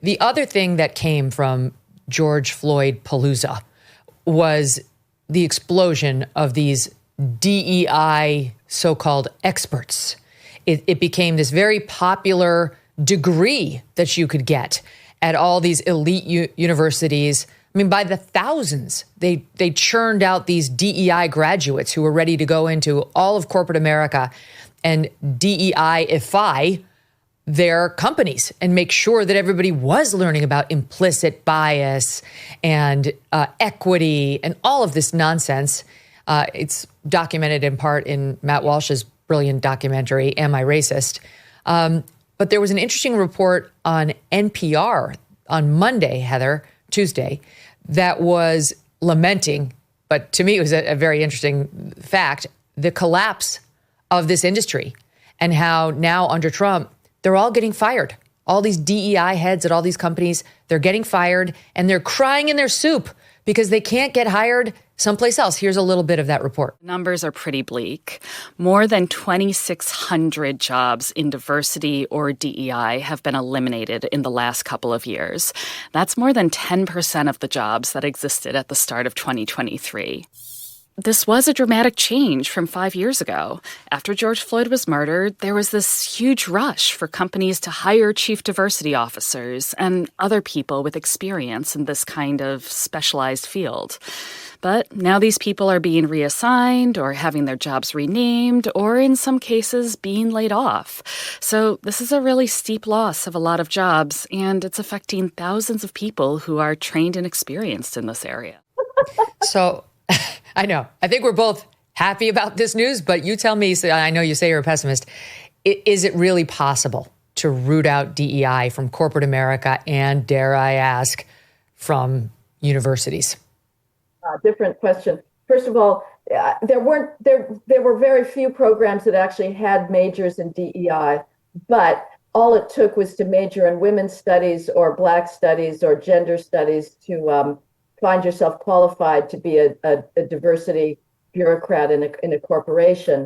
The other thing that came from George Floyd Palooza was the explosion of these DEI so-called experts. It became this very popular degree that you could get at all these elite universities. I mean, by the thousands, they churned out these DEI graduates who were ready to go into all of corporate America and DEI-ify their companies and make sure that everybody was learning about implicit bias and equity and all of this nonsense. It's documented in part in Matt Walsh's brilliant documentary, Am I Racist? But there was an interesting report on NPR on Monday, Tuesday, that was lamenting, but to me it was a very interesting fact, the collapse of this industry and how now under Trump, they're all getting fired. All these DEI heads at all these companies, they're getting fired and they're crying in their soup because they can't get hired someplace else. Here's a little bit of that report. Numbers are pretty bleak. More than 2,600 jobs in diversity or DEI have been eliminated in the last couple of years. That's more than 10% of the jobs that existed at the start of 2023. This was a dramatic change from 5 years ago. After George Floyd was murdered, there was this huge rush for companies to hire chief diversity officers and other people with experience in this kind of specialized field. But now these people are being reassigned or having their jobs renamed or in some cases being laid off. So this is a really steep loss of a lot of jobs, and it's affecting thousands of people who are trained and experienced in this area. So I know. I think we're both happy about this news, but you tell me, I know you say you're a pessimist. Is it really possible to root out DEI from corporate America and, dare I ask, from universities? Different question. First of all, there were very few programs that actually had majors in DEI, but all it took was to major in women's studies or Black studies or gender studies to find yourself qualified to be a diversity bureaucrat in a corporation.